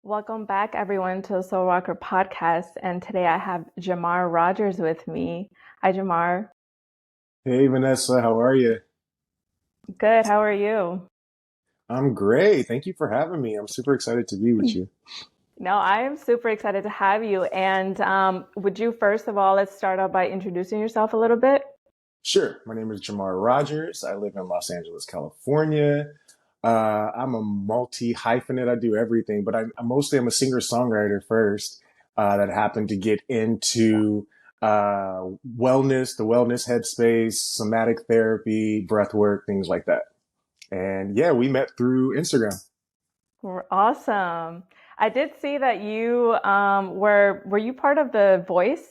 Welcome back, everyone, to the Soul Rocker podcast. And today I have Jamar Rogers with me. Hi, Jamar. Hey Vanessa, how are you? Good. How are you? I'm great. Thank you for having me. I'm super excited to be with you. No, I am super excited to have you. And would you, first of all, let's start out by introducing yourself a little bit? Sure. My name is Jamar Rogers. I live in Los Angeles, California. I'm a multi hyphenate. I do everything, but I mostly am a singer-songwriter first that happened to get into wellness, the wellness headspace, somatic therapy, breath work, things like that. And yeah, we met through Instagram. Awesome. I did see that you were you part of The Voice?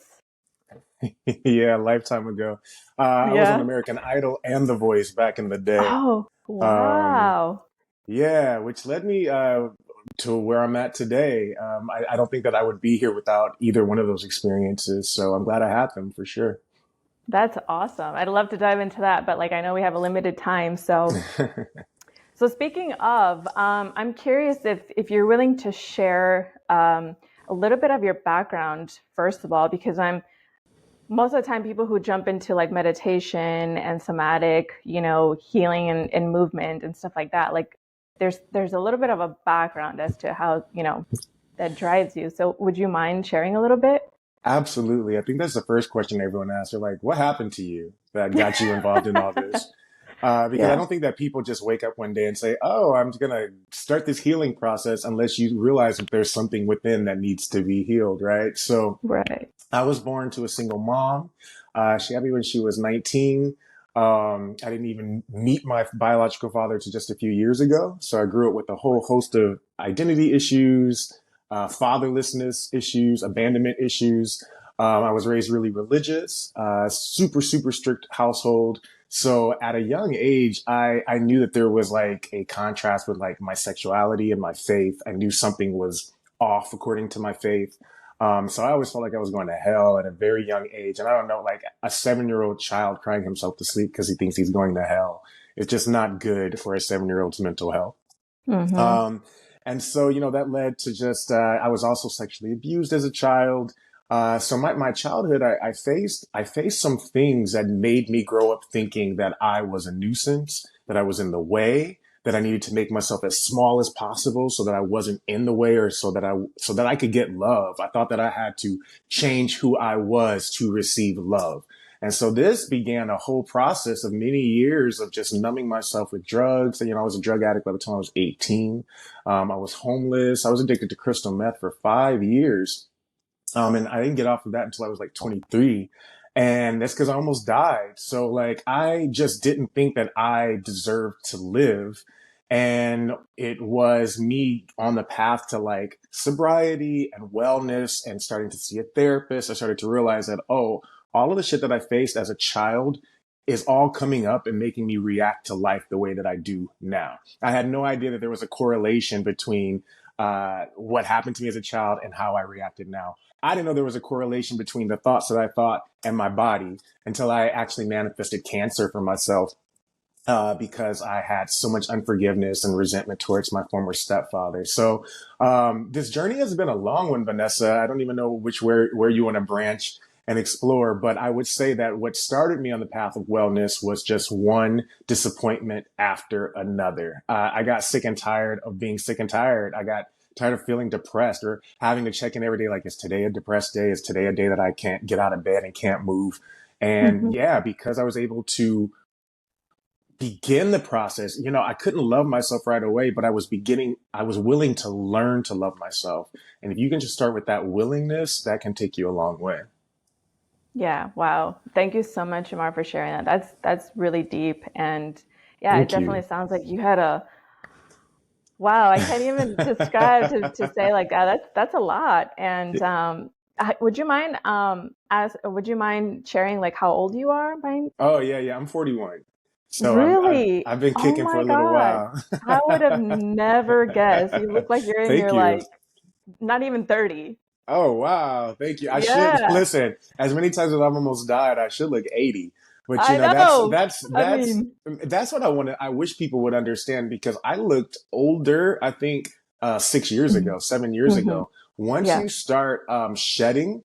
Yeah, a lifetime ago. I was on Yeah. American Idol and The Voice back in the day. Oh, Um, wow. yeah, which led me to where I'm at today. I don't think that I would be here without either one of those experiences. So I'm glad I had them for sure. That's awesome. I'd love to dive into that, but I know we have a limited time, so speaking of, I'm curious if you're willing to share a little bit of your background, first of all, because I'm most of the time people who jump into like meditation and somatic, healing and movement and stuff like that, like there's a little bit of a background as to how, that drives you. So would you mind sharing a little bit? Absolutely. I think that's the first question everyone asks. They're like, what happened to you that got you involved in all this? Because I Yeah, don't think that people just wake up one day and say, oh, I'm going to start this healing process unless you realize that there's something within that needs to be healed, right? So right. I was born to a single mom. She had me when she was 19. I didn't even meet my biological father to just a few years ago. So I grew up with a whole host of identity issues, fatherlessness issues, abandonment issues. I was raised really religious, super strict household. So at a young age, I knew that there was like a contrast with like my sexuality and my faith. I knew something was off according to my faith. So I always felt like I was going to hell at a very young age. And I don't know, like a 7-year-old child crying himself to sleep because he thinks he's going to hell. It's just not good for a 7-year-old's mental health. Mm-hmm. Um, and so, that led to just, I was also sexually abused as a child. So my childhood, I faced some things that made me grow up thinking that I was a nuisance, that I was in the way, that I needed to make myself as small as possible so that I wasn't in the way or so that I could get love. I thought that I had to change who I was to receive love. And so this began a whole process of many years of just numbing myself with drugs. I was a drug addict by the time I was 18. I was homeless. I was addicted to crystal meth for 5 years. And I didn't get off of that until I was like 23. And that's because I almost died. So like, I just didn't think that I deserved to live. And it was me on the path to like sobriety and wellness and starting to see a therapist. I started to realize that, oh, all of the shit that I faced as a child is all coming up and making me react to life the way that I do now. I had no idea that there was a correlation between what happened to me as a child and how I reacted now. I didn't know there was a correlation between the thoughts that I thought and my body until I actually manifested cancer for myself because I had so much unforgiveness and resentment towards my former stepfather. So this journey has been a long one, Vanessa. I don't even know where you want to branch and explore, but I would say that what started me on the path of wellness was just one disappointment after another. I got sick and tired of being sick and tired. I got tired of feeling depressed or having to check in every day like, is today a depressed day? Is today a day that I can't get out of bed and can't move? And Mm-hmm. yeah, because I was able to begin the process. I couldn't love myself right away, but I was willing to learn to love myself. And if you can just start with that willingness, that can take you a long way. Yeah, wow. Thank you so much, Amar, for sharing that. That's really deep. And yeah, it Thank definitely you. sounds like you had a wow, I can't even describe to say like that. That's a lot. And would you mind sharing like how old you are by Oh yeah, yeah. I'm 41. So really? I've been Oh kicking for my a little God. while. I would have never guessed. You look like you're in Thank your you. like not even 30. Oh wow, thank you. I should Yeah, listen. As many times as I've almost died, I should look 80. But I know. I mean, that's what I want to. I wish people would understand because I looked older. I think 6 years ago, 7 years Hmm. ago. Once Yeah. you start shedding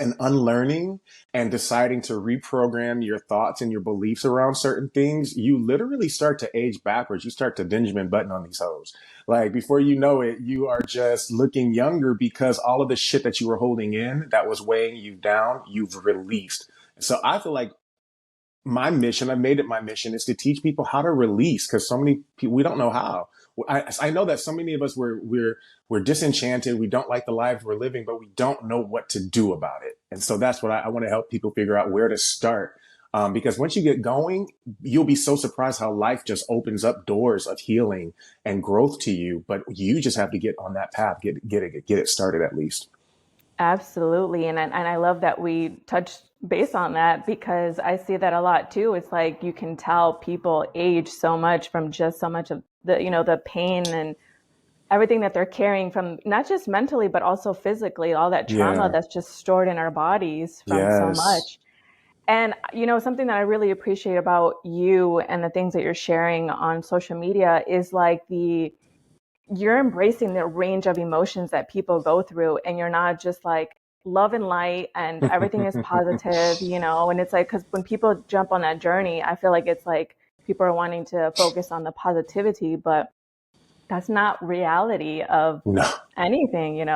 and unlearning and deciding to reprogram your thoughts and your beliefs around certain things, you literally start to age backwards. You start to Benjamin Button on these hoes. Like before you know it, you are just looking younger because all of the shit that you were holding in that was weighing you down, you've released. So I feel like my mission, I made it my mission, is to teach people how to release because so many people, we don't know how. I know that so many of us we're disenchanted. We don't like the lives we're living, but we don't know what to do about it. And so that's what I want to help people figure out where to start. Because once you get going, you'll be so surprised how life just opens up doors of healing and growth to you. But you just have to get on that path, get it started at least. Absolutely. And I love that we touched base on that because I see that a lot too. It's like you can tell people age so much from just so much of the, the pain and everything that they're carrying from not just mentally, but also physically, all that trauma Yeah. that's just stored in our bodies from so Yes. much. And, something that I really appreciate about you and the things that you're sharing on social media is like you're embracing the range of emotions that people go through and you're not just like love and light and everything is positive, and it's like because when people jump on that journey, I feel like it's like people are wanting to focus on the positivity, but that's not reality of No. anything.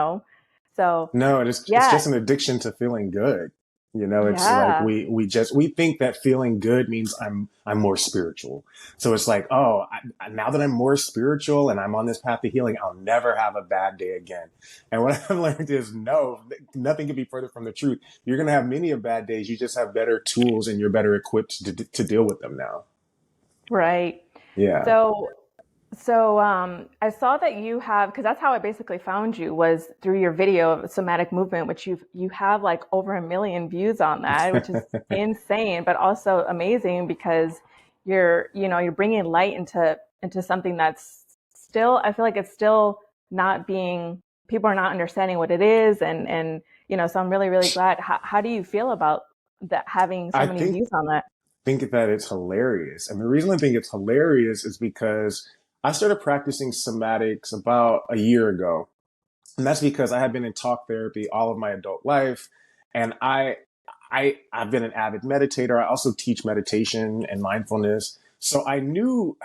So No, it's yeah. just an addiction to feeling good. You know, it's like Yeah. we think that feeling good means I'm more spiritual. So it's like, oh, now that I'm more spiritual and I'm on this path to healing, I'll never have a bad day again. And what I've learned is no, nothing could be further from the truth. You're gonna have many of bad days. You just have better tools and you're better equipped to deal with them now. Right. Yeah. So I saw that you have, because that's how I basically found you was through your video of Somatic Movement, which you have like over 1 million views on that, which is insane, but also amazing because you're bringing light into something that's still, I feel like it's still not being, people are not understanding what it is, and so I'm really really glad. How do you feel about that having so I many views on that? think that it's hilarious. And the reason I think it's hilarious is because I started practicing somatics about a year ago. And that's because I had been in talk therapy all of my adult life. And I've been an avid meditator. I also teach meditation and mindfulness. So I knew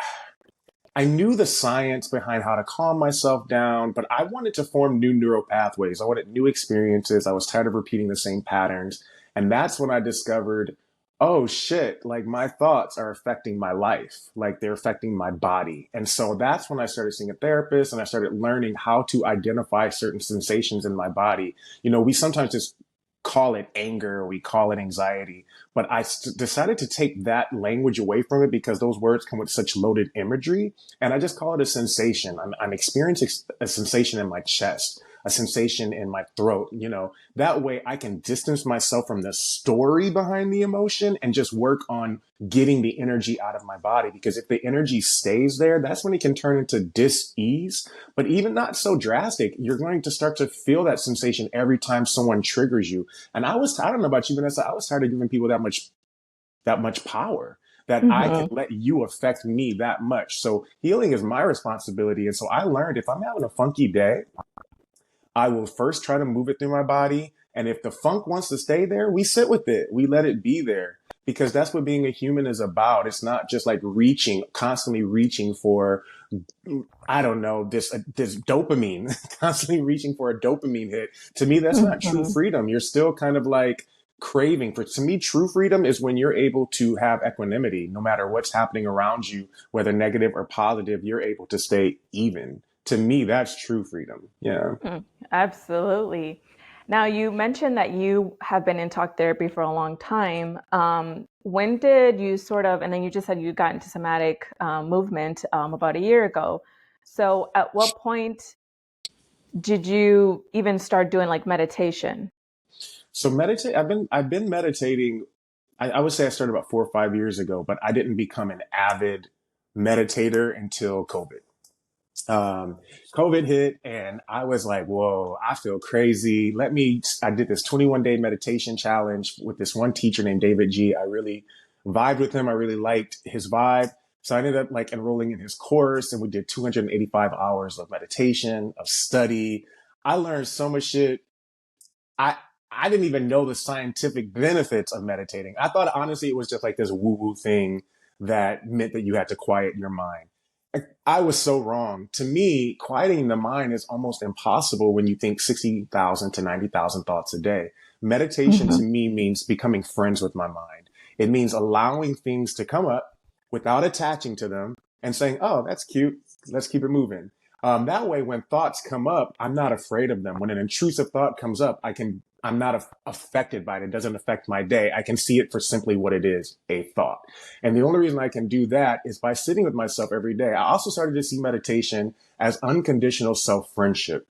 the science behind how to calm myself down, but I wanted to form new neural pathways. I wanted new experiences. I was tired of repeating the same patterns. And that's when I discovered, oh shit, like my thoughts are affecting my life. Like they're affecting my body. And so that's when I started seeing a therapist and I started learning how to identify certain sensations in my body. You know, we sometimes just call it anger, or we call it anxiety, but decided to take that language away from it because those words come with such loaded imagery, and I just call it a sensation. I'm experiencing a sensation in my chest, a sensation in my throat. You know, that way I can distance myself from the story behind the emotion and just work on getting the energy out of my body. Because if the energy stays there, that's when it can turn into dis-ease. But even not so drastic, you're going to start to feel that sensation every time someone triggers you. And I don't know about you, Vanessa, I was tired of giving people that much power, that I could Hmm. let you affect me that much. So healing is my responsibility. And so I learned if I'm having a funky day, I will first try to move it through my body. And if the funk wants to stay there, we sit with it. We let it be there because that's what being a human is about. It's not just like constantly reaching for, I don't know, this dopamine, constantly reaching for a dopamine hit. To me, that's not true Hmm. freedom. You're still kind of like craving for. To me, true freedom is when you're able to have equanimity, no matter what's happening around you, whether negative or positive. You're able to stay even. To me, that's true freedom. Yeah. Absolutely. Now, you mentioned that you have been in talk therapy for a long time. When did you sort of, and then you just said you got into somatic movement about a year ago. So, at what point did you even start doing like meditation? So meditate. I've been meditating. I would say I started about 4 or 5 years ago, but I didn't become an avid meditator until COVID. um, COVID hit and I was like, whoa, I feel crazy. I did this 21-day meditation challenge with this one teacher named David G. I really vibed with him. I really liked his vibe. So I ended up like enrolling in his course, and we did 285 hours of meditation, of study. I learned so much shit. I I didn't even know the scientific benefits of meditating. I thought honestly it was just like this woo woo thing that meant that you had to quiet your mind. I was so wrong. To me, quieting the mind is almost impossible when you think 60,000 to 90,000 thoughts a day. Meditation to Mhm. me means becoming friends with my mind. It means allowing things to come up without attaching to them and saying, oh, that's cute. Let's keep it moving. That way, when thoughts come up, I'm not afraid of them. When an intrusive thought comes up, I'm not affected by it. It doesn't affect my day. I can see it for simply what it is, a thought. And the only reason I can do that is by sitting with myself every day. I also started to see meditation as unconditional self-friendship.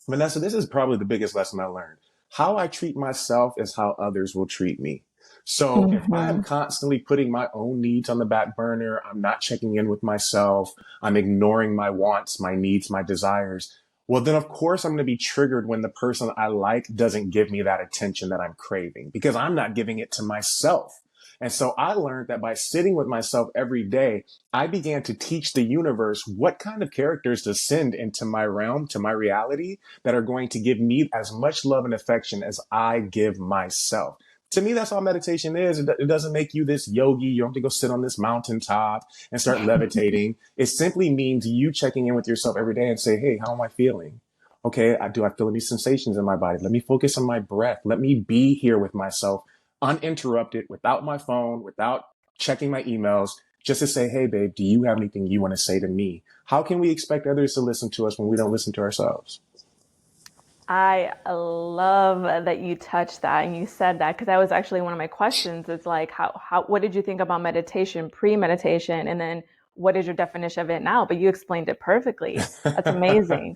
Vanessa, this is probably the biggest lesson I learned. How I treat myself is how others will treat me. So if I am Mhm. constantly putting my own needs on the back burner, I'm not checking in with myself, I'm ignoring my wants, my needs, my desires, well, then of course I'm going to be triggered when the person I like doesn't give me that attention that I'm craving because I'm not giving it to myself. And so I learned that by sitting with myself every day, I began to teach the universe what kind of characters to send into my realm, to my reality, that are going to give me as much love and affection as I give myself. To me, that's all meditation is. It doesn't make you this yogi. You don't have to go sit on this mountaintop and start levitating. It simply means you checking in with yourself every day and say, hey, how am I feeling? Okay, do I feel any sensations in my body? Let me focus on my breath. Let me be here with myself uninterrupted, without my phone, without checking my emails, just to say, hey, babe, do you have anything you want to say to me? How can we expect others to listen to us when we don't listen to ourselves? I love that you touched that and you said that because that was actually one of my questions. It's like, what did you think about meditation, pre-meditation, and then what is your definition of it now? But you explained it perfectly. That's amazing.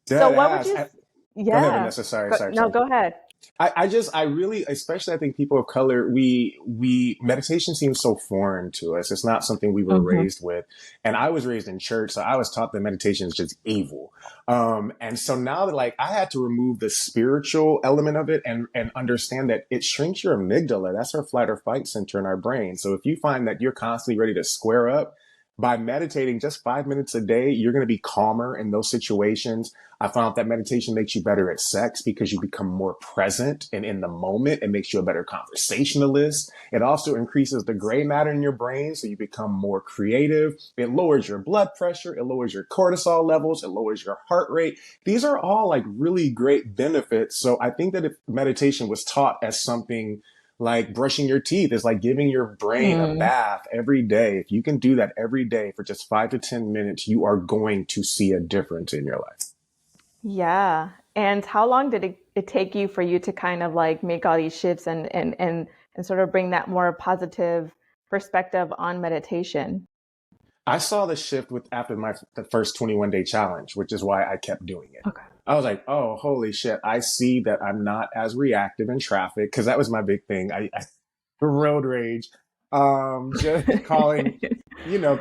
So, Dead what would ass. you? Go ahead, Yeah. Vanessa. Sorry, Go, sorry, no, sorry. go ahead. I really, especially I think people of color, meditation seems so foreign to us. It's not something we were Hmm. raised with. And I was raised in church, so I was taught that meditation is just evil. And so now that like I had to remove the spiritual element of it and understand that it shrinks your amygdala. That's our flight or fight center in our brain. So if you find that you're constantly ready to square up, by meditating just 5 minutes a day, you're going to be calmer in those situations. I found that meditation makes you better at sex because you become more present and in the moment. It makes you a better conversationalist. It also increases the gray matter in your brain, so you become more creative. It lowers your blood pressure. It lowers your cortisol levels. It lowers your heart rate. These are all like really great benefits. So I think that if meditation was taught as something like brushing your teeth, is like giving your brain a Mm, bath every day. If you can do that every day for just 5 to 10 minutes, you are going to see a difference in your life. yeah. And how long did it take you for you to kind of like make all these shifts and sort of bring that more positive perspective on meditation? I saw the shift with after the first 21-day challenge, which is why I kept doing it. Okay. I was like, oh, holy shit. I see that I'm not as reactive in traffic because that was my big thing. I road rage, just calling,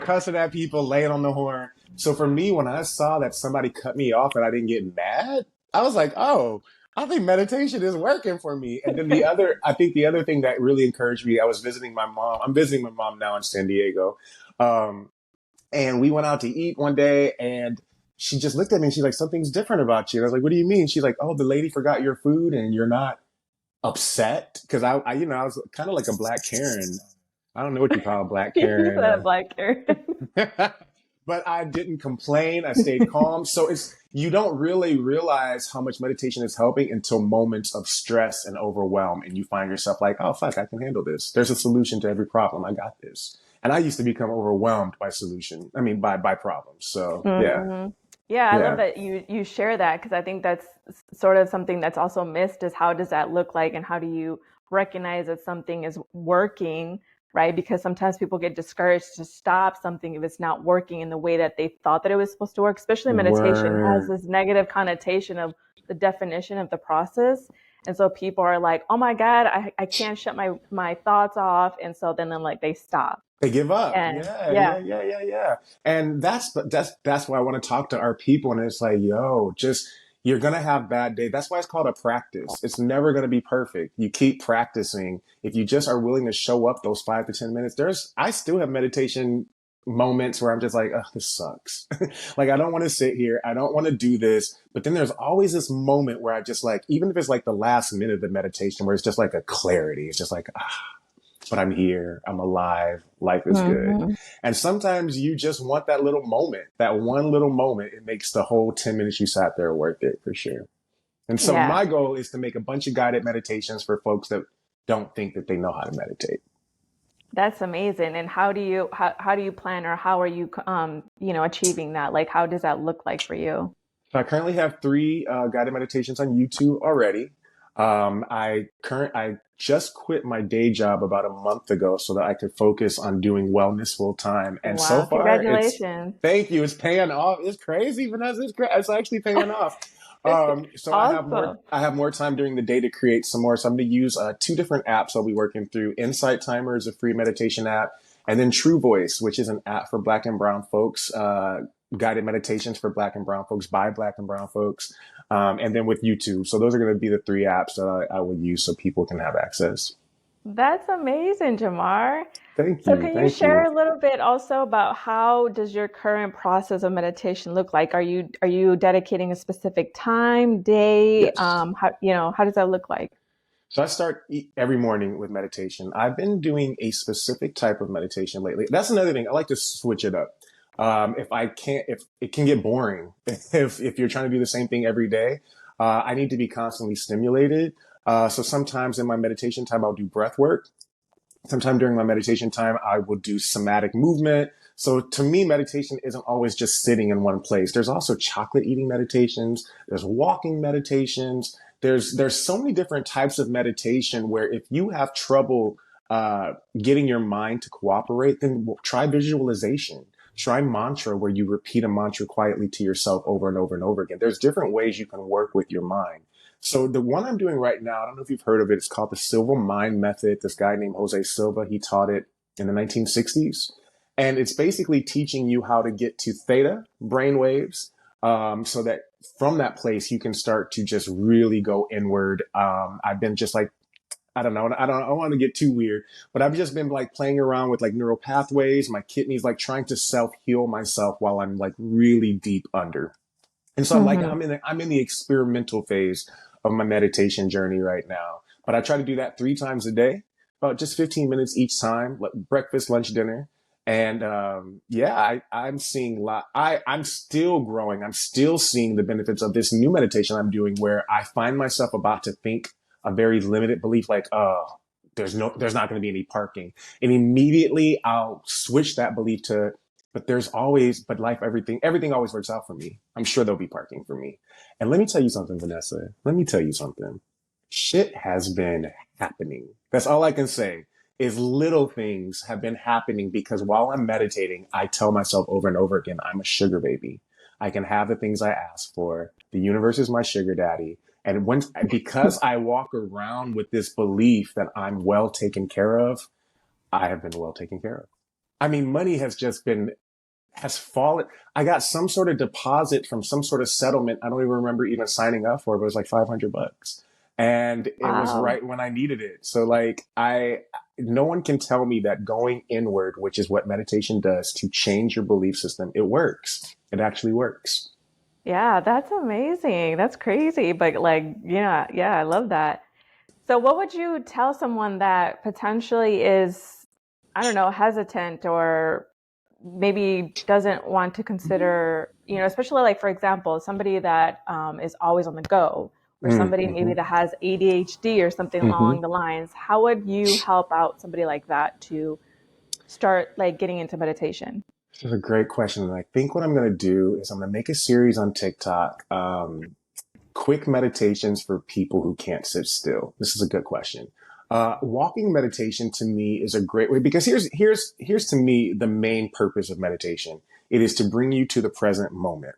cussing at people, laying on the horn. So for me, when I saw that somebody cut me off and I didn't get mad, I was like, oh, I think meditation is working for me. And then I think the other thing that really encouraged me, I was visiting my mom. I'm visiting my mom now in San Diego. Um, and we went out to eat one day and she just looked at me and she's like, something's different about you. And I was like, what do you mean? She's like, oh, the lady forgot your food and you're not upset. Cause I was kind of like a black Karen. I don't know what you call a black You Karen. said black hair. But I didn't complain. I stayed calm. So you don't really realize how much meditation is helping until moments of stress and overwhelm. And you find yourself like, oh, fuck, I can handle this. There's a solution to every problem. I got this. And I used to become overwhelmed by by problems. So yeah, Hmm. Yeah, I love yeah. that you share that because I think that's sort of something that's also missed is how does that look like and how do you recognize that something is working, right? Because sometimes people get discouraged to stop something if it's not working in the way that they thought that it was supposed to work, especially meditation has Word. this negative connotation of the definition of the process. And so people are like, oh my God, I can't shut my thoughts off. And so then like they stop. They give up. And Yeah, yeah. yeah, yeah, yeah, yeah. And that's why I want to talk to our people. And it's like, yo, just you're gonna have bad days. That's why it's called a practice. It's never gonna be perfect. You keep practicing. If you just are willing to show up those 5 to 10 minutes, I still have meditation moments where I'm just like, oh, this sucks. Like, I don't want to sit here. I don't want to do this. But then there's always this moment where I just like, even if it's like the last minute of the meditation, where it's just like a clarity. It's just like, ah, but I'm here. I'm alive. Life is good. Hmm. And sometimes you just want that little moment, that one little moment. It makes the whole 10 minutes you sat there worth it for sure. And so Yeah, my goal is to make a bunch of guided meditations for folks that don't think that they know how to meditate. that's amazing. And how do you plan, or how are you achieving that? Like, how does that look like for you? So I currently have three guided meditations on YouTube already. I just quit my day job about a month ago so that I could focus on doing wellness full time. And so Wow, far, it's congratulations. thank you. It's paying off. It's crazy, Vanessa. It's actually paying off. So Awesome. I have more time during the day to create some more. So I'm going to use two different apps I'll be working through. Insight Timer is a free meditation app, and then True Voice, which is an app for Black and Brown folks. Guided meditations for Black and Brown folks by Black and Brown folks, and then with YouTube. So those are going to be the three apps that I will use so people can have access. That's amazing, Jamar. Thank So you. can you Thank share you. a little bit also about how does your current process of meditation look like? Are you dedicating a specific time, day? Yes. How does that look like? So I start every morning with meditation. I've been doing a specific type of meditation lately. That's another thing. I like to switch it up. If it can get boring, if you're trying to do the same thing every day, I need to be constantly stimulated. So sometimes in my meditation time, I'll do breath work. Sometime during my meditation time, I will do somatic movement. So to me, meditation isn't always just sitting in one place. There's also chocolate eating meditations. There's walking meditations. There's so many different types of meditation where if you have trouble getting your mind to cooperate, then try visualization. Try mantra, where you repeat a mantra quietly to yourself over and over and over again. There's different ways you can work with your mind. So the one I'm doing right now, I don't know if you've heard of it. It's called the Silva Mind Method. This guy named Jose Silva, he taught it in the 1960s. And it's basically teaching you how to get to theta brainwaves, so that from that place, you can start to just really go inward. I've been just like, I don't want to get too weird, but I've just been like playing around with like neural pathways, my kidneys, like trying to self heal myself while I'm like really deep under. And so Hmm. I'm in the experimental phase of my meditation journey right now. But I try to do that 3 times a day, about just 15 minutes each time, like breakfast, lunch, dinner. And yeah, I'm seeing I'm still growing. I'm still seeing the benefits of this new meditation I'm doing, where I find myself about to think a very limited belief, like, oh, there's not going to be any parking. And immediately I'll switch that belief to, but life, everything always works out for me. I'm sure there'll be parking for me. And let me tell you something, Vanessa. Let me tell you something. Shit has been happening. That's all I can say, is little things have been happening because while I'm meditating, I tell myself over and over again, I'm a sugar baby. I can have the things I ask for. The universe is my sugar daddy. And because I walk around with this belief that I'm well taken care of, I have been well taken care of. I mean, money has fallen. I got some sort of deposit from some sort of settlement. I don't even remember even signing up for it, but it was like $500. And it was Wow. right when I needed it. So like no one can tell me that going inward, which is what meditation does to change your belief system, it works. It actually works. Yeah, that's amazing. That's crazy. But like, yeah, I love that. So what would you tell someone that potentially is, I don't know, hesitant, or maybe doesn't want to consider, especially like, for example, somebody that is always on the go, or somebody maybe Mm-hmm. that has ADHD or something Mm-hmm. along the lines. How would you help out somebody like that to start like getting into meditation? This is a great question. And I think what I'm going to do is I'm going to make a series on TikTok. Quick meditations for people who can't sit still. This is a good question. Walking meditation to me is a great way, because here's to me the main purpose of meditation. It is to bring you to the present moment.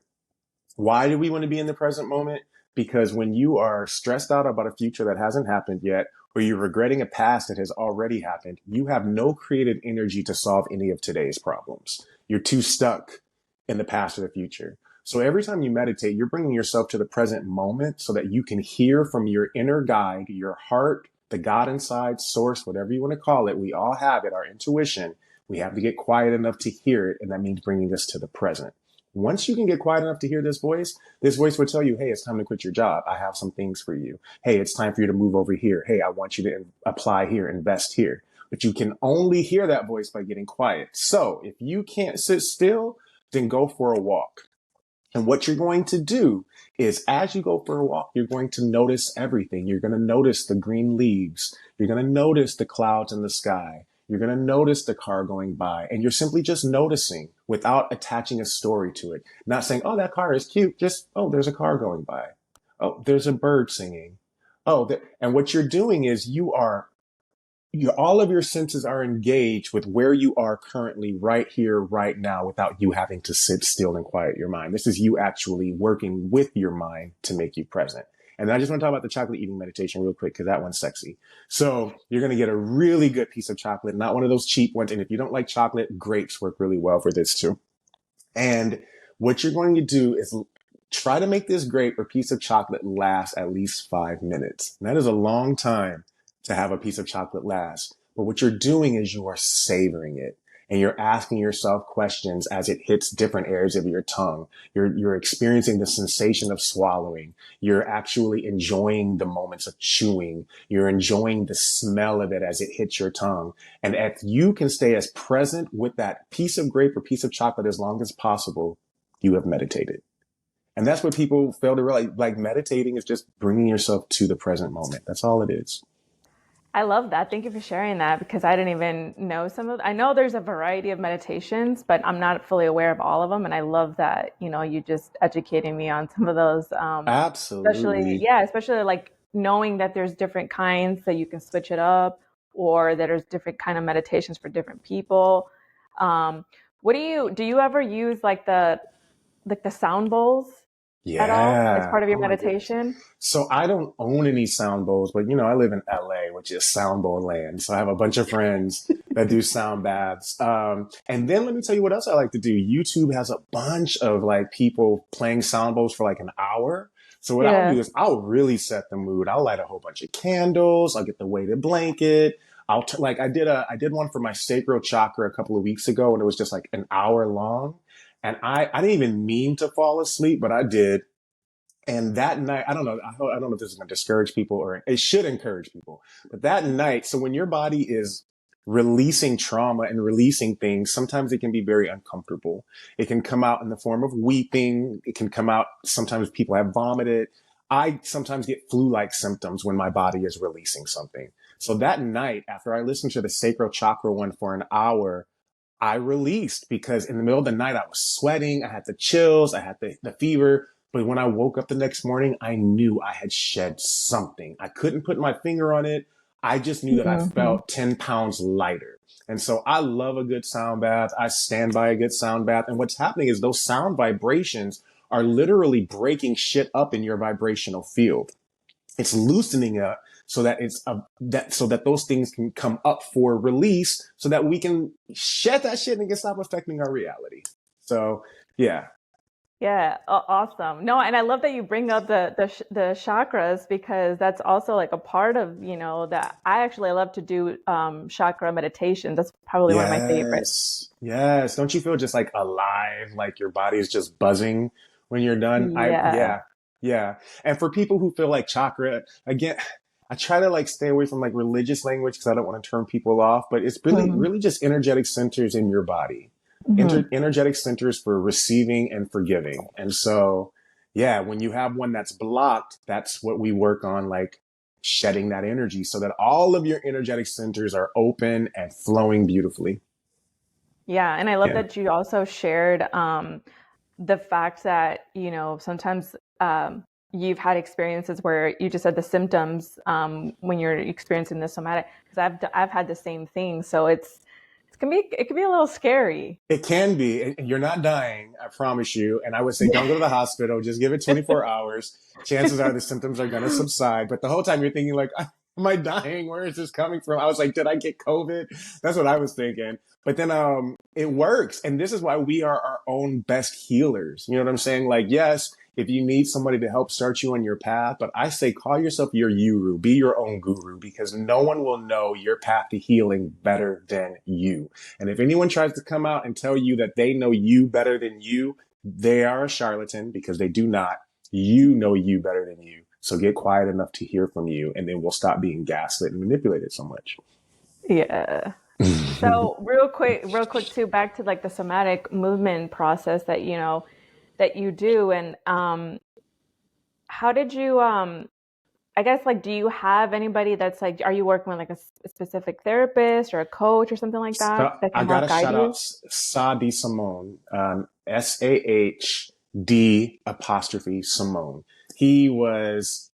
Why do we want to be in the present moment? Because when you are stressed out about a future that hasn't happened yet, or you're regretting a past that has already happened, you have no creative energy to solve any of today's problems. You're too stuck in the past or the future. So every time you meditate, you're bringing yourself to the present moment so that you can hear from your inner guide, your heart, the God inside, source, whatever you want to call it. We all have it, our intuition. We have to get quiet enough to hear it, and that means bringing us to the present. Once you can get quiet enough to hear this voice will tell you, hey, it's time to quit your job. I have some things for you. Hey, it's time for you to move over here. Hey, I want you to apply here, invest here. But you can only hear that voice by getting quiet. So if you can't sit still, then go for a walk. And what you're going to do is as you go for a walk, you're going to notice everything. You're going to notice the green leaves. You're going to notice the clouds in the sky. You're going to notice the car going by, and you're simply just noticing without attaching a story to it. Not saying, oh, that car is cute. Just, oh, there's a car going by. Oh, there's a bird singing. And what you're doing is all of your senses are engaged with where you are currently right here, right now, without you having to sit still and quiet your mind. This is you actually working with your mind to make you present. And I just want to talk about the chocolate eating meditation real quick because that one's sexy. So you're going to get a really good piece of chocolate, not one of those cheap ones. And if you don't like chocolate, grapes work really well for this too. And what you're going to do is try to make this grape or piece of chocolate last at least 5 minutes. And that is a long time to have a piece of chocolate last. But what you're doing is you are savoring it. And you're asking yourself questions as it hits different areas of your tongue. You're experiencing the sensation of swallowing. You're actually enjoying the moments of chewing. You're enjoying the smell of it as it hits your tongue. And if you can stay as present with that piece of grape or piece of chocolate as long as possible, you have meditated. And that's what people fail to realize. Like meditating is just bringing yourself to the present moment. That's all it is. I love that. Thank you for sharing that because I didn't even know I know there's a variety of meditations, but I'm not fully aware of all of them. And I love that, you just educating me on some of those, Absolutely. especially like knowing that there's different kinds that you can switch it up or that there's different kind of meditations for different people. What do you ever use like the sound bowls at all as Yeah. part of your Oh my goodness. meditation? So I don't own any sound bowls, but I live in LA, which is sound bowl land. So I have a bunch of friends that do sound baths. And then let me tell you what else I like to do. YouTube has a bunch of like people playing sound bowls for like an hour. So what I'll do Yeah. is I'll really set the mood. I'll light a whole bunch of candles. I'll get the weighted blanket. I did one for my sacral chakra a couple of weeks ago, and it was just like an hour long. And I didn't even mean to fall asleep, but I did. And that night, I don't know. I don't know if this is going to discourage people or it should encourage people. But that night, so when your body is releasing trauma and releasing things, sometimes it can be very uncomfortable. It can come out in the form of weeping. It can come out. Sometimes people have vomited. I sometimes get flu-like symptoms when my body is releasing something. So that night, after I listened to the sacral chakra one for an hour, I released because in the middle of the night, I was sweating. I had the chills. I had the fever. But when I woke up the next morning, I knew I had shed something. I couldn't put my finger on it. I just knew that I Hmm. felt 10 pounds lighter. And so I love a good sound bath. I stand by a good sound bath. And what's happening is those sound vibrations are literally breaking shit up in your vibrational field. It's loosening up so that so that those things can come up for release so that we can shed that shit and it can stop affecting our reality. So yeah. Yeah, awesome. No, and I love that you bring up the chakras because that's also like a part of, that I actually love to do chakra meditations. That's probably one of my favorites. Yes. Yes. Don't you feel just like alive, like your body is just buzzing when you're done? Yeah. Yeah. Yeah. And for people who feel like chakra, again, I try to like stay away from like religious language because I don't want to turn people off, but it's really, Hmm. really just energetic centers in your body. Hmm. Energetic centers for receiving and forgiving. And so, yeah, when you have one that's blocked, that's what we work on, like shedding that energy so that all of your energetic centers are open and flowing beautifully. Yeah, and I love Yeah. that you also shared the fact that, sometimes you've had experiences where you just said the symptoms when you're experiencing the somatic, because I've had the same thing. So it can be a little scary. It can be. And you're not dying, I promise you. And I would say, don't go to the hospital. Just give it 24 hours. Chances are the symptoms are going to subside. But the whole time you're thinking, like, am I dying? Where is this coming from? I was like, did I get COVID? That's what I was thinking. But then it works. And this is why we are our own best healers. You know what I'm saying? Like, yes, if you need somebody to help start you on your path. But I say, call yourself your guru, be your own guru, because no one will know your path to healing better than you. And if anyone tries to come out and tell you that they know you better than you, they are a charlatan, because they do not. You know you better than you. So get quiet enough to hear from you, and then we'll stop being gaslit and manipulated so much. Yeah. So real quick too, back to like the somatic movement process that that you do, and how did you I guess like do you have anybody that's like, are you working with like a specific therapist or a coach or something like that So that I can help gotta guide shout out you? Sadi Simone, Sahd apostrophe Simone. He was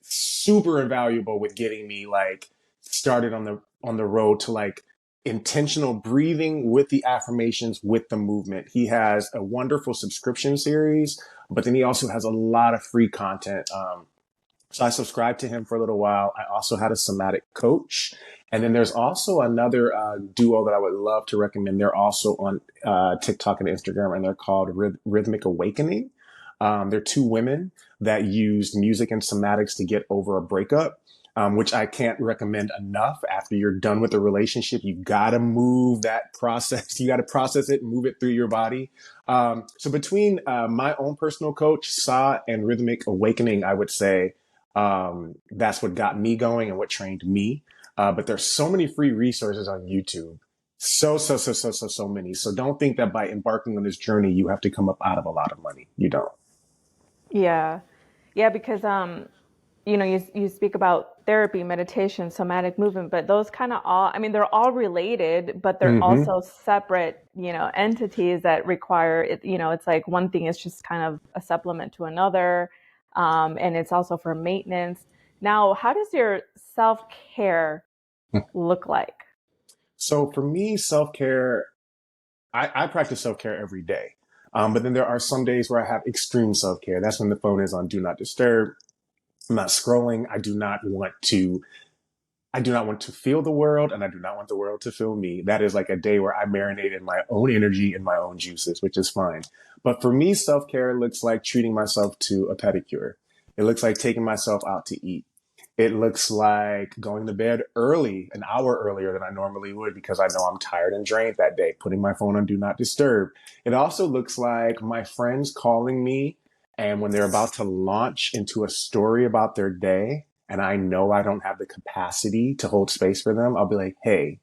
super invaluable with getting me like started on the road to like intentional breathing with the affirmations with the movement. He has a wonderful subscription series, but then he also has a lot of free content. So I subscribed to him for a little while. I also had a somatic coach. And then there's also another duo that I would love to recommend. They're also on TikTok and Instagram, and they're called Rhythmic Awakening. They're two women that used music and somatics to get over a breakup, which I can't recommend enough. After you're done with the relationship, you got to move that process. You got to process it and move it through your body. So between my own personal coach, Sa, and Rhythmic Awakening, I would say that's what got me going and what trained me. But there's so many free resources on YouTube. So many. So don't think that by embarking on this journey, you have to come up out of a lot of money. You don't. Yeah. Yeah, because you speak about therapy, meditation, somatic movement, but those kind of all, I mean, they're all related, but they're Mm-hmm. also separate, entities that require it. It's like one thing is just kind of a supplement to another. And it's also for maintenance. Now, how does your self-care look like? So for me, self-care, I practice self-care every day. But then there are some days where I have extreme self-care. That's when the phone is on do not disturb. I'm not scrolling. I do not want to feel the world, and I do not want the world to feel me. That is like a day where I marinate in my own energy and my own juices, which is fine. But for me, self-care looks like treating myself to a pedicure. It looks like taking myself out to eat. It looks like going to bed early, an hour earlier than I normally would, because I know I'm tired and drained that day, putting my phone on do not disturb. It also looks like my friends calling me, and when they're about to launch into a story about their day, and I know I don't have the capacity to hold space for them, I'll be like, hey,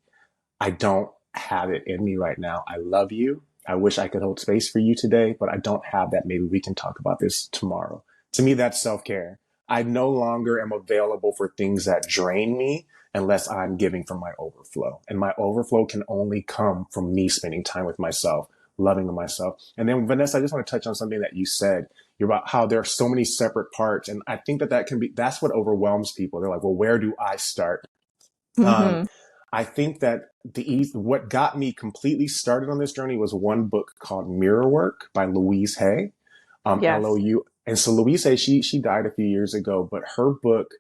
I don't have it in me right now. I love you. I wish I could hold space for you today, but I don't have that. Maybe we can talk about this tomorrow. To me, that's self care. I no longer am available for things that drain me unless I'm giving from my overflow. And my overflow can only come from me spending time with myself, loving myself. And then, Vanessa, I just want to touch on something that you said. You're about how there are so many separate parts. And I think that can be, that's what overwhelms people. They're like, well, where do I start? Um, Mm-hmm. I think that what got me completely started on this journey was one book called Mirror Work by Louise Hay, Yes. LOU. And so Louise Hay, she died a few years ago, but her book,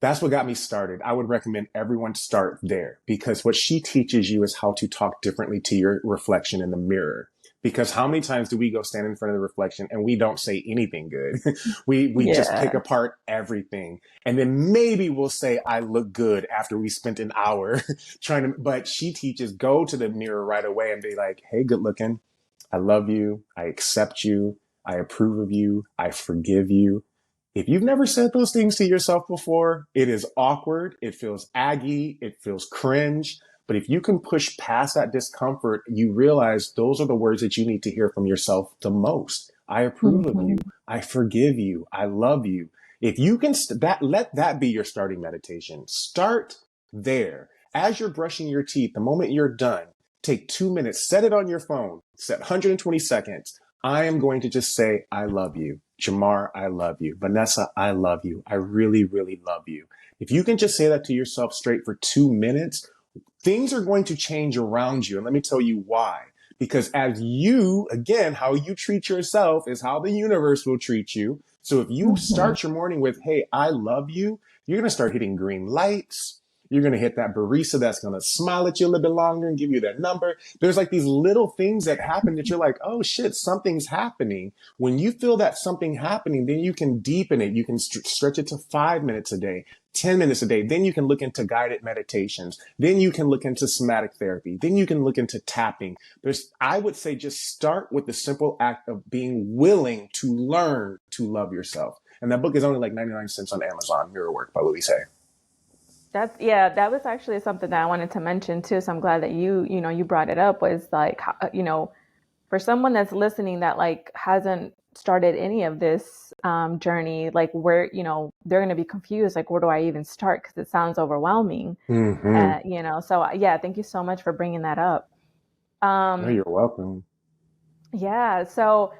that's what got me started. I would recommend everyone start there, because what she teaches you is how to talk differently to your reflection in the mirror. Because how many times do we go stand in front of the reflection and we don't say anything good? We just pick Yeah. apart everything. And then maybe we'll say, I look good, after we spent an hour trying to, but she teaches, go to the mirror right away and be like, hey, good looking. I love you. I accept you. I approve of you. I forgive you. If you've never said those things to yourself before, it is awkward. It feels aggy. It feels cringe. But if you can push past that discomfort, you realize those are the words that you need to hear from yourself the most. I approve of Mm-hmm. you. I forgive you. I love you. If you can let that be your starting meditation. Start there. As you're brushing your teeth, the moment you're done, take 2 minutes, set it on your phone, set 120 seconds. I am going to just say, I love you. Jamar, I love you. Vanessa, I love you. I really, really love you. If you can just say that to yourself straight for 2 minutes, things are going to change around you. And let me tell you why. Because as you, again, how you treat yourself is how the universe will treat you. So if you Mm-hmm. start your morning with, hey, I love you, you're going to start hitting green lights. You're going to hit that barista that's going to smile at you a little bit longer and give you their number. There's like these little things that happen that you're like, oh shit, something's happening. When you feel that something happening, then you can deepen it. You can stretch it to 5 minutes a day, 10 minutes a day. Then you can look into guided meditations. Then you can look into somatic therapy. Then you can look into tapping. I would say just start with the simple act of being willing to learn to love yourself. And that book is only like 99 cents on Amazon, Mirror Work by Louise Hay. That was actually something that I wanted to mention too. So I'm glad that you brought it up, was like, for someone that's listening that like hasn't started any of this journey, like where, they're going to be confused, like, where do I even start? Because it sounds overwhelming. Mm-hmm. So yeah, thank you so much for bringing that up. No, Um, you're welcome. yeah. So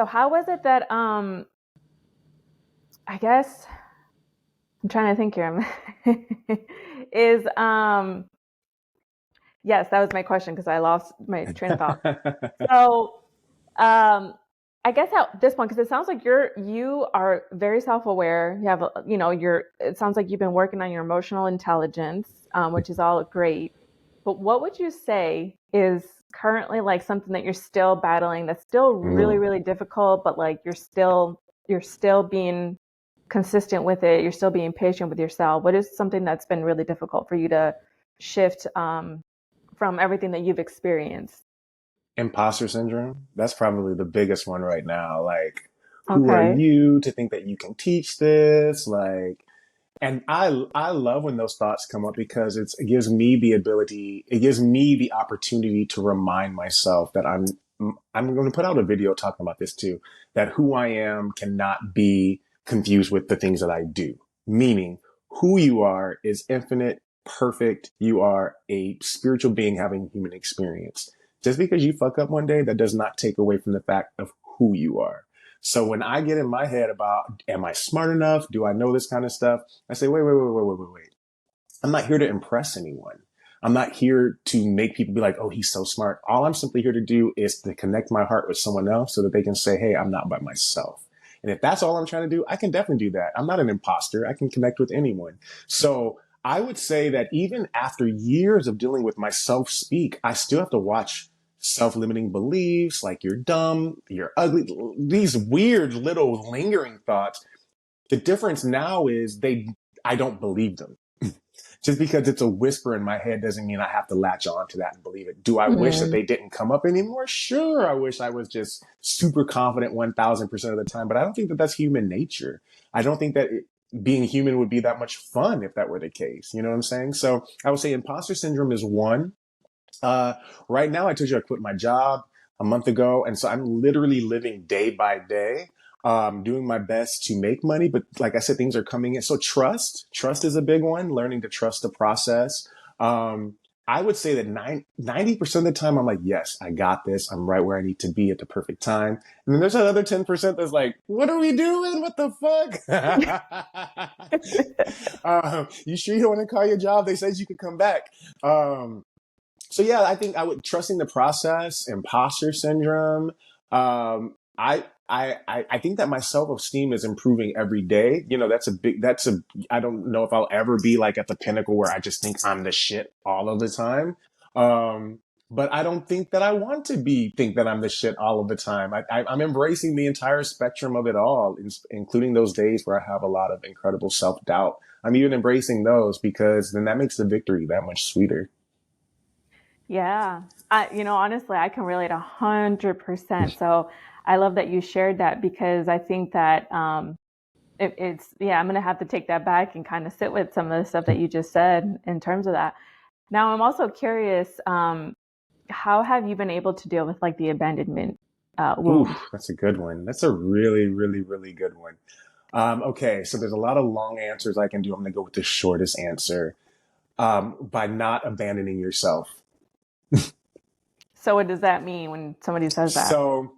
how was it that, I guess I'm trying to think here. Is, yes, that was my question because I lost my train of thought. So, um, I guess at this point, because it sounds like you are very self-aware. You have, it sounds like you've been working on your emotional intelligence, which is all great. But what would you say is currently like something that you're still battling that's still really, Mm. really difficult, but like you're still being consistent with it. You're still being patient with yourself. What is something that's been really difficult for you to shift from everything that you've experienced? Imposter syndrome. That's probably the biggest one right now. Like, who are Okay. you to think that you can teach this? Like, and I love when those thoughts come up because it gives me the ability, it gives me the opportunity to remind myself that I'm going to put out a video talking about this too, that who I am cannot be confused with the things that I do. Meaning, who you are is infinite, perfect. You are a spiritual being having human experience. Just because you fuck up one day, that does not take away from the fact of who you are. So when I get in my head about, am I smart enough? Do I know this kind of stuff? I say, wait. I'm not here to impress anyone. I'm not here to make people be like, oh, he's so smart. All I'm simply here to do is to connect my heart with someone else so that they can say, hey, I'm not by myself. And if that's all I'm trying to do, I can definitely do that. I'm not an imposter. I can connect with anyone. So I would say that even after years of dealing with my self speak, I still have to watch self-limiting beliefs like you're dumb, you're ugly, these weird little lingering thoughts. The difference now is I don't believe them. Just because it's a whisper in my head doesn't mean I have to latch on to that and believe it. Do I wish that Mm, they didn't come up anymore? Sure. I wish I was just super confident 1000% of the time, but I don't think that that's human nature. I don't think that being human would be that much fun if that were the case. You know what I'm saying? So I would say imposter syndrome is one. Uh, right now, I told you I quit my job a month ago. And so I'm literally living day by day, doing my best to make money. But like I said, things are coming in. So trust is a big one, learning to trust the process. Um, I would say that 90% of the time I'm like, yes, I got this. I'm right where I need to be at the perfect time. And then there's another 10% that's like, what are we doing? What the fuck? You sure you don't want to call your job? They said you could come back. So yeah, I think I would trusting the process, imposter syndrome. I think that my self-esteem is improving every day. You know, I don't know if I'll ever be like at the pinnacle where I just think I'm the shit all of the time. Um, but I don't think that I want to think that I'm the shit all of the time. I'm embracing the entire spectrum of it all, including those days where I have a lot of incredible self-doubt. I'm even embracing those because then that makes the victory that much sweeter. yeah. Honestly, I can relate 100%. So I love that you shared that because I think that yeah, I'm gonna have to take that back and kind of sit with some of the stuff that you just said in terms of that. Now, I'm also curious, how have you been able to deal with like the abandonment Ooh, wound? that's a good one. That's a really, really, really good one. Okay, so there's a lot of long answers I can do. I'm going to go with the shortest answer. By not abandoning yourself. So what does that mean when somebody says that? So,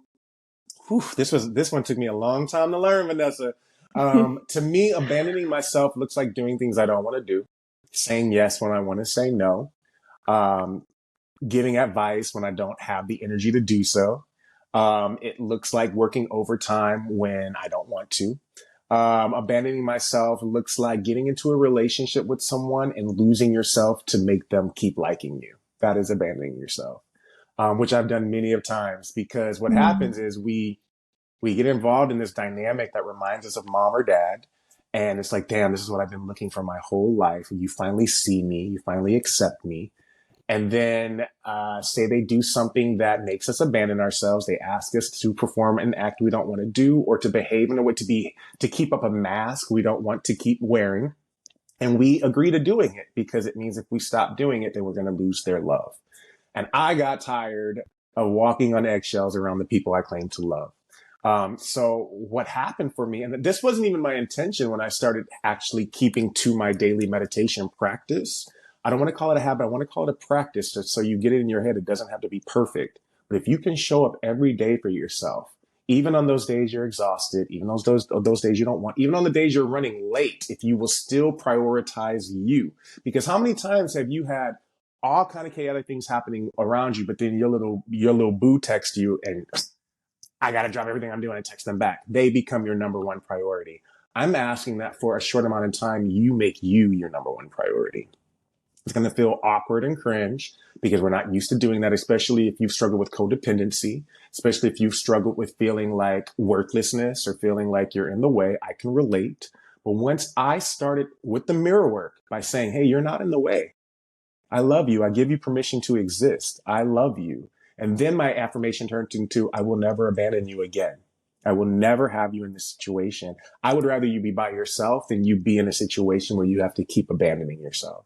this one took me a long time to learn, Vanessa. To me, abandoning myself looks like doing things I don't want to do, saying yes when I want to say no, um, giving advice when I don't have the energy to do so. It looks like working overtime when I don't want to. Abandoning myself looks like getting into a relationship with someone and losing yourself to make them keep liking you. That is abandoning yourself, which I've done many of times, because what Mm. happens is we get involved in this dynamic that reminds us of mom or dad. And it's like, damn, this is what I've been looking for my whole life. You finally see me, you finally accept me. And then say they do something that makes us abandon ourselves. They ask us to perform an act we don't want to do, or to behave in a way to keep up a mask we don't want to keep wearing. And we agree to doing it because it means if we stop doing it, then we're going to lose their love. And I got tired of walking on eggshells around the people I claim to love. So what happened for me, and this wasn't even my intention when I started actually keeping to my daily meditation practice. I don't want to call it a habit. I want to call it a practice, just so you get it in your head. It doesn't have to be perfect. But if you can show up every day for yourself, even on those days you're exhausted, even those days you don't want, even on the days you're running late, if you will still prioritize you. Because how many times have you had all kind of chaotic things happening around you, but then your little boo texts you and I got to drop everything I'm doing and text them back. They become your number one priority. I'm asking that for a short amount of time, you make you your number one priority. It's going to feel awkward and cringe because we're not used to doing that, especially if you've struggled with codependency, especially if you've struggled with feeling like worthlessness or feeling like you're in the way. I can relate. But once I started with the mirror work by saying, hey, you're not in the way. I love you. I give you permission to exist. I love you. And then my affirmation turned into, I will never abandon you again. I will never have you in this situation. I would rather you be by yourself than you be in a situation where you have to keep abandoning yourself.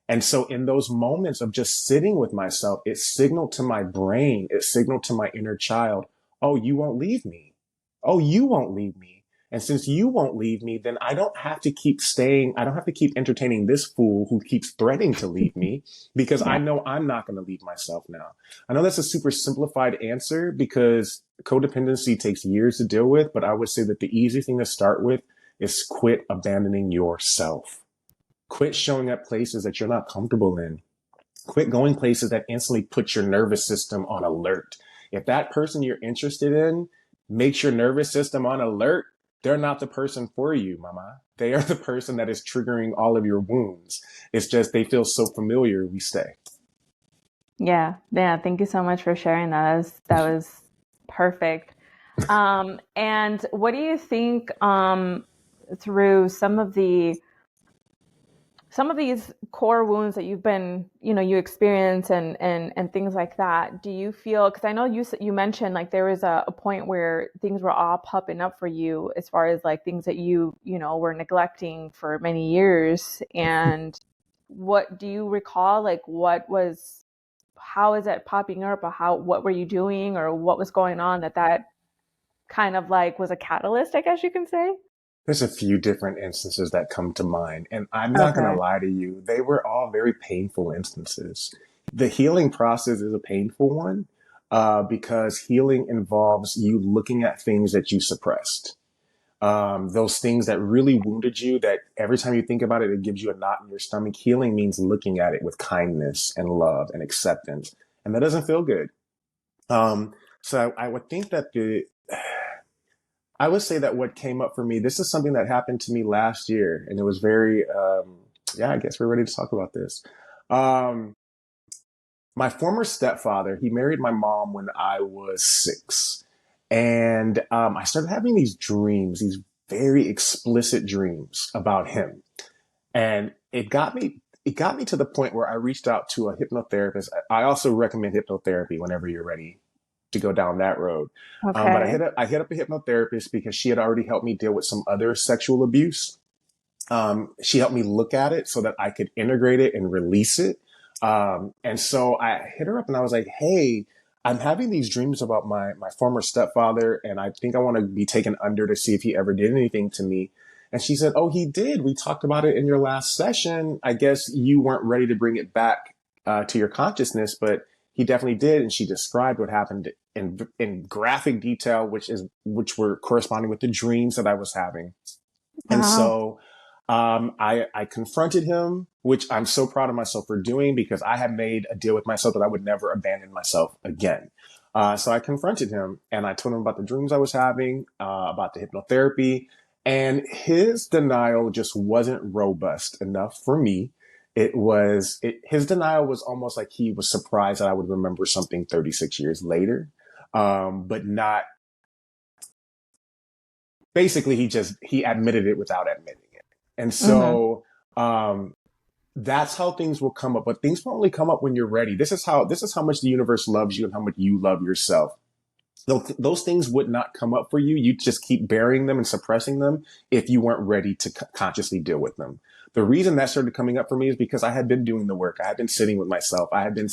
And so in those moments of just sitting with myself, it signaled to my brain, it signaled to my inner child, oh, you won't leave me. Oh, you won't leave me. And since you won't leave me, then I don't have to keep staying. I don't have to keep entertaining this fool who keeps threatening to leave me, because I Yeah. know I'm not going to leave myself now. I know that's a super simplified answer because codependency takes years to deal with, but I would say that the easy thing to start with is quit abandoning yourself. Quit showing up places that you're not comfortable in. Quit going places that instantly put your nervous system on alert. If that person you're interested in makes your nervous system on alert, they're not the person for you, mama. They are the person that is triggering all of your wounds. It's just they feel so familiar, we stay. Yeah. Yeah. Thank you so much for sharing that. That was perfect. And what do you think, through some of these core wounds that you've been, you experience, and things like that, do you feel, because I know you mentioned like there was a point where things were all popping up for you, as far as like things that you were neglecting for many years. And what do you recall, like how is that popping up, or what were you doing, or what was going on that kind of like was a catalyst, I guess you can say? There's a few different instances that come to mind, and I'm not going to Okay. lie to you. They were all very painful instances. The healing process is a painful one because healing involves you looking at things that you suppressed. Those things that really wounded you, that every time you think about it, it gives you a knot in your stomach. Healing means looking at it with kindness and love and acceptance. And that doesn't feel good. So I would think that I would say that what came up for me, this is something that happened to me last year, and it was very, yeah, I guess we're ready to talk about this. Um, my former stepfather, he married my mom when I was 6. And I started having these dreams, these very explicit dreams about him. And it got me to the point where I reached out to a hypnotherapist. I also recommend hypnotherapy whenever you're ready to go down that road. But Okay. I hit up a hypnotherapist because she had already helped me deal with some other sexual abuse. She helped me look at it so that I could integrate it and release it. And so I hit her up and I was like, hey, I'm having these dreams about my former stepfather, and I think I want to be taken under to see if he ever did anything to me. And she said, oh, he did. We talked about it in your last session. I guess you weren't ready to bring it back to your consciousness, but he definitely did. And she described what happened in graphic detail, which were corresponding with the dreams that I was having. And Wow. so I confronted him, which I'm so proud of myself for doing, because I had made a deal with myself that I would never abandon myself again. So I confronted him and I told him about the dreams I was having, about the hypnotherapy. And his denial just wasn't robust enough for me. His denial was almost like he was surprised that I would remember something 36 years later. But not basically he admitted it without admitting it. And Mm-hmm. so, that's how things will come up, but things will only come up when you're ready. This is how much the universe loves you and how much you love yourself. Those things would not come up for you. You just keep burying them and suppressing them if you weren't ready to consciously deal with them. The reason that started coming up for me is because I had been doing the work. I had been sitting with myself. I had been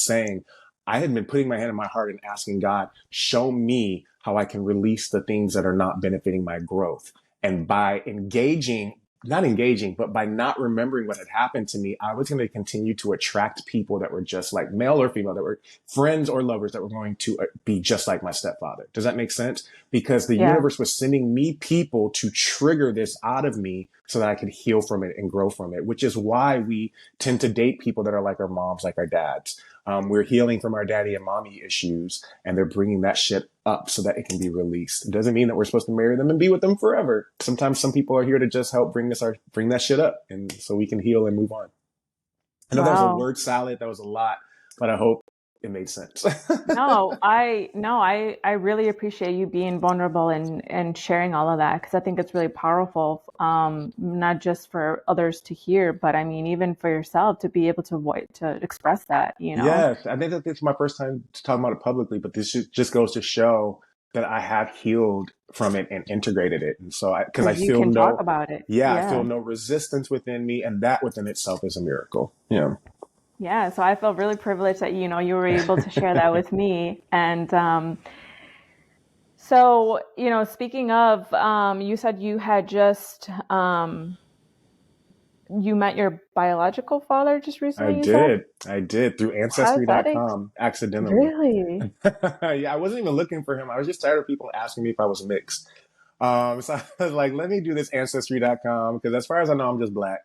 putting my hand in my heart and asking God, show me how I can release the things that are not benefiting my growth. And by not engaging, but by not remembering what had happened to me, I was going to continue to attract people that were just like male or female, that were friends or lovers that were going to be just like my stepfather. Does that make sense? Because the Yeah. universe was sending me people to trigger this out of me so that I could heal from it and grow from it, which is why we tend to date people that are like our moms, like our dads. We're healing from our daddy and mommy issues, and they're bringing that shit up so that it can be released. It doesn't mean that we're supposed to marry them and be with them forever. Sometimes some people are here to just help bring that shit up, and so we can heal and move on. I know that was a Wow. word salad. That was a lot, but I hope it made sense. No, I really appreciate you being vulnerable and sharing all of that because I think it's really powerful, not just for others to hear, but I mean even for yourself to be able to express that, you know. Yes, I think that this is my first time talking about it publicly, but just goes to show that I have healed from it and integrated it. And so because I Because you feel can talk no, about it. yeah, I feel Yeah. no resistance within me, and that within itself is a miracle. Yeah. Yeah. So I feel really privileged that, you were able to share that with me. And so, speaking of, you said you had just you met your biological father just I recently, you said? did. I did through How's that? ancestry.com accidentally. Really? Yeah, I wasn't even looking for him. I was just tired of people asking me if I was mixed. So I was like, let me do this ancestry.com because as far as I know, I'm just black.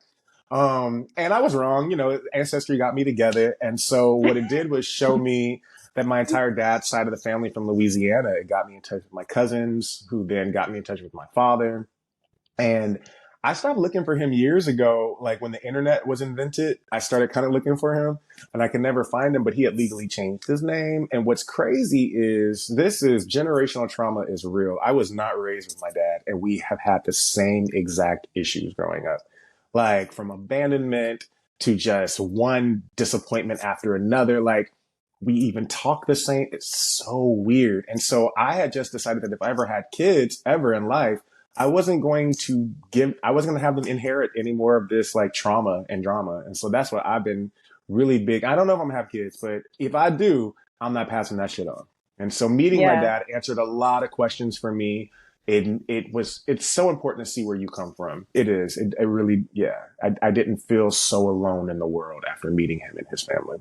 And I was wrong. Ancestry got me together. And so what it did was show me that my entire dad's side of the family from Louisiana, it got me in touch with my cousins, who then got me in touch with my father. And I stopped looking for him years ago. Like when the internet was invented, I started kind of looking for him and I could never find him, but he had legally changed his name. And what's crazy is this is generational trauma is real. I was not raised with my dad and we have had the same exact issues growing up, like from abandonment to just one disappointment after another. Like we even talk the same. It's so weird. And so I had just decided that if I ever had kids ever in life, I wasn't going to have them inherit any more of this like trauma and drama. And so that's what I've been really big. I don't know if I'm going to have kids, but if I do, I'm not passing that shit on. And so meeting my Yeah. dad answered a lot of questions for me. It's so important to see where you come from. It is. It really, yeah. I didn't feel so alone in the world after meeting him and his family.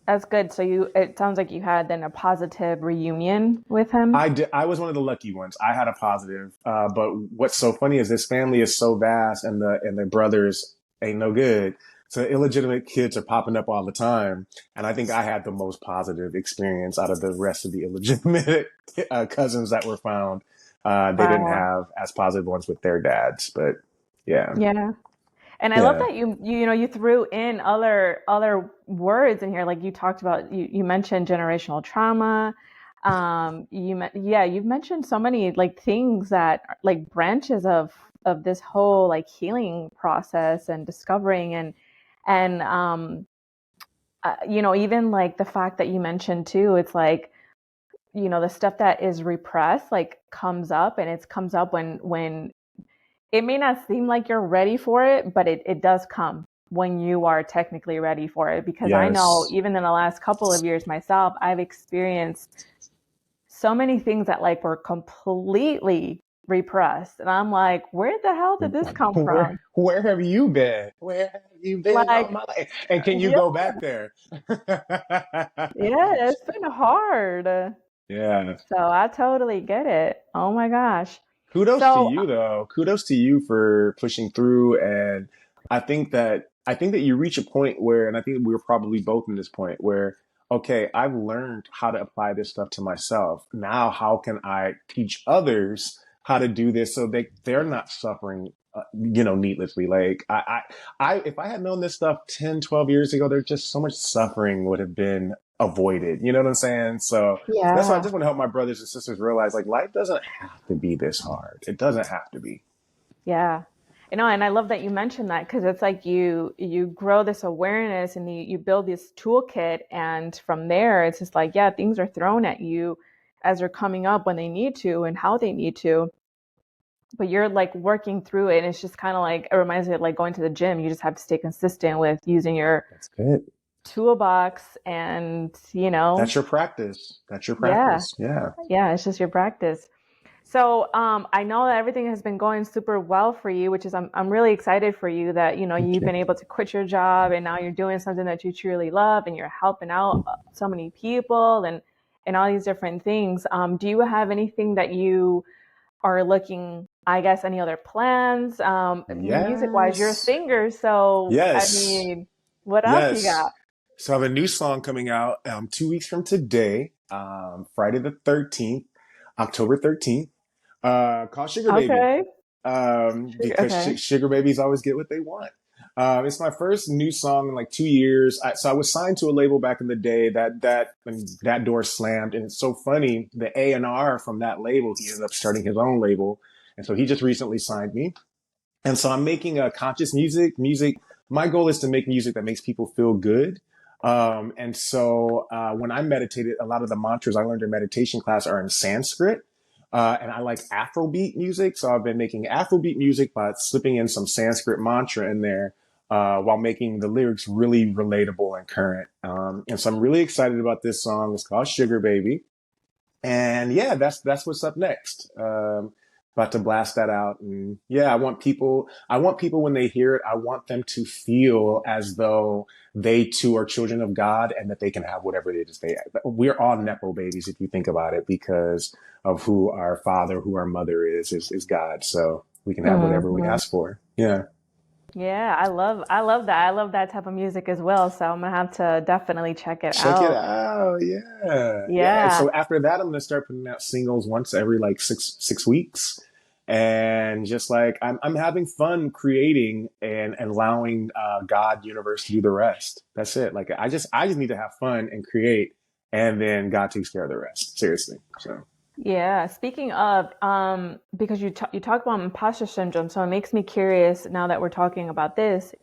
That's good. So it sounds like you had then a positive reunion with him. I did. I was one of the lucky ones. I had a positive. But what's so funny is this family is so vast, and the brothers ain't no good. So illegitimate kids are popping up all the time, and I think I had the most positive experience out of the rest of the illegitimate cousins that were found. They didn't Wow. have as positive ones with their dads, but yeah, Yeah. And I love yeah, that you threw in other words in here. Like you talked about, you mentioned generational trauma. You've mentioned so many like things that are, like branches of this whole like healing process and discovering and even like the fact that you mentioned too, it's like, the stuff that is repressed like comes up, and it comes up when it may not seem like you're ready for it, but it does come when you are technically ready for it. Because I know yes. even in the last couple of years myself, I've experienced so many things that like were completely repressed. And I'm like, where the hell did this come from? Where have you been? Where have you been all Like, my life? And can you yeah, go back there? yeah, it's been hard. Yeah. So I totally get it. Oh my gosh. Kudos to So, you though. Kudos to you for pushing through. And I think that you reach a point where, and I think we're probably both in this point where, okay, I've learned how to apply this stuff to myself. Now, how can I teach others how to do this so they're not suffering, needlessly. Like if I had known this stuff 10, 12 years ago, there's just so much suffering would have been avoided. You know what I'm saying? So that's why I Yeah. just want to help my brothers and sisters realize like life doesn't have to be this hard. It doesn't have to be. Yeah. And I love that you mentioned that because it's like you grow this awareness and you build this toolkit, and from there it's just like, yeah, things are thrown at you as they're coming up when they need to and how they need to. But you're like working through it, and it's just kind of like it reminds me of like going to the gym. You just have to stay consistent with using your That's good. toolbox and, That's your practice. That's your yeah, practice. Yeah. yeah, it's just your practice. So I know that everything has been going super well for you, which is I'm really excited for you that Thank you've you. been able to quit your job and now you're doing something that you truly love and you're helping out so many people and all these different things. Do you have anything that you are looking? I guess any other plans? Music wise, you're a Yes. singer, so I Yes. mean, what else you Yes. got? So I have a new song coming out 2 weeks from today, Friday the 13th, October 13th, called Sugar Baby, Okay, because okay, Sugar Babies always get what they want. It's my first new song in like 2 years. So I was signed to a label back in the day and that door slammed. And it's so funny, the A&R from that label, he ended up starting his own label. And so he just recently signed me. And so I'm making a conscious music. My goal is to make music that makes people feel good. And so when I meditated, a lot of the mantras I learned in meditation class are in Sanskrit. And I like Afrobeat music. So I've been making Afrobeat music by slipping in some Sanskrit mantra in there, while making the lyrics really relatable and current. And so I'm really excited about this song. It's called Sugar Baby. And yeah, that's what's up next. About to blast that out, and yeah, I want people when they hear it, I want them to feel as though they too are children of God and that they can have whatever it is they. We're all nepo babies if you think about it, because of who our father, who our mother is God. So we can have whatever we hmm ask for. Yeah. yeah, I love that. I love that type of music as well. So I'm gonna have to definitely check it Check it out. out. Yeah. Yeah. And Yeah. so after that, I'm going to start putting out singles once every like six weeks. And just like, I'm having fun creating and allowing, God universe to do the rest. That's it. Like, I just need to have fun and create, and then God takes care of the rest. Seriously. So Yeah. Speaking of, because you talk about imposter syndrome, so it makes me curious now that we're talking about this,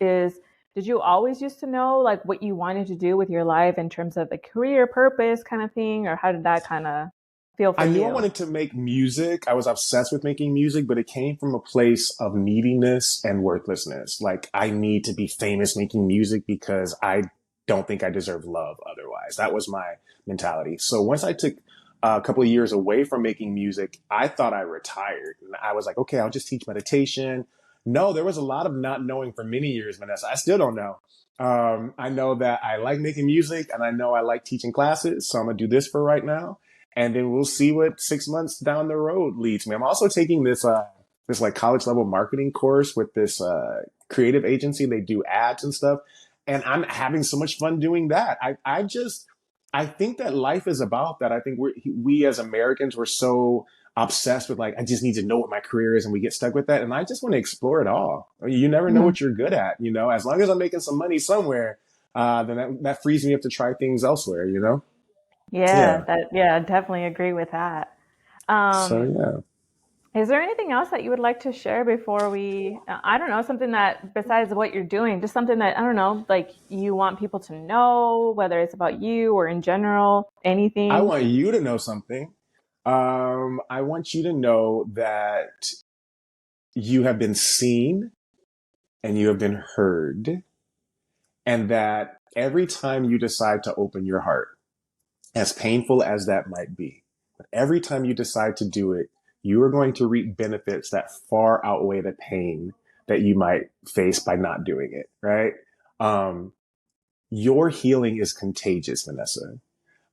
did you always used to know like what you wanted to do with your life in terms of a career purpose kind of thing, or how did that kind of feel for I knew I you? wanted to make music. I was obsessed with making music, but it came from a place of neediness and worthlessness. Like, I need to be famous making music because I don't think I deserve love otherwise. That was my mentality. So once I took a couple of years away from making music, I thought I retired. And I was like, okay, I'll just teach meditation. No, there was a lot of not knowing for many years, Vanessa. I still don't know. I know that I like making music and I know I like teaching classes. So I'm going to do this for right now, and then we'll see what 6 months down the road leads me. I'm also taking this like college level marketing course with this creative agency. They do ads and stuff, and I'm having so much fun doing that. I think that life is about that. I think we as Americans, we're so obsessed with like, I just need to know what my career is, and we get stuck with that. And I just want to explore it all. I mean, you never know Mhm. what you're good at. As long as I'm making some money somewhere, then that frees me up to try things elsewhere. Yeah, Yeah. yeah, I definitely agree with that. So Um, yeah. Is there anything else that you would like to share before I don't know, something that besides what you're doing, just something that, I don't know, like you want people to know, whether it's about you or in general, I anything? want you to know something. I want you to know that you have been seen and you have been heard, and that every time you decide to open your heart, as painful as that might be, but every time you decide to do it, you are going to reap benefits that far outweigh the pain that you might face by not doing it, right? Um, your healing is contagious, Vanessa.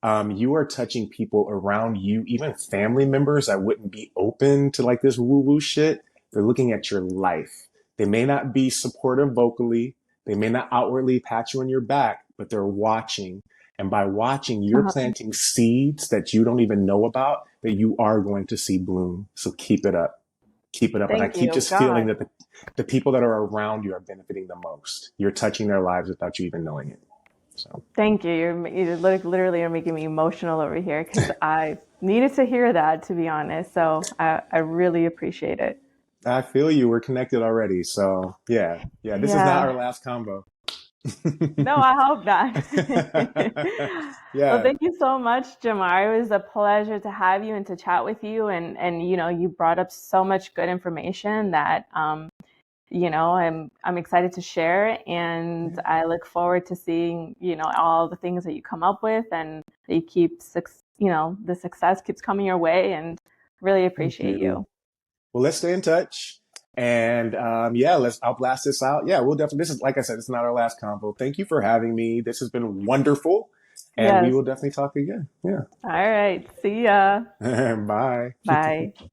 You are touching people around you, even family members that wouldn't be open to like this woo woo shit. They're looking at your life. They may not be supportive vocally. They may not outwardly pat you on your back, but they're watching. And by watching, you're Uh-huh. planting seeds that you don't even know about, that you are going to see bloom. So keep it up. Keep it up. And I Thank keep you. just feeling God, that the people that are around you are benefiting the most. You're touching their lives without you even knowing it. So thank you. You're literally are making me emotional over here because I needed to hear that, to be honest. So I really appreciate it. I feel you. We're connected already. So yeah, yeah. This is not Yeah. our last combo. No, I hope not. Well, Yeah. thank you so much, Jamar. It was a pleasure to have you and to chat with you. And you brought up so much good information that I'm excited to share, and I look forward to seeing all the things that you come up with, and that you keep the success keeps coming your way, and really Thank appreciate you. you. Well, let's stay in touch. And yeah, I'll blast this out. Yeah, we'll definitely, this is, like I said, it's not our last convo. Thank you for having me. This has been wonderful. And we Yes. will definitely talk again. Yeah. All right. See ya. Bye. Bye.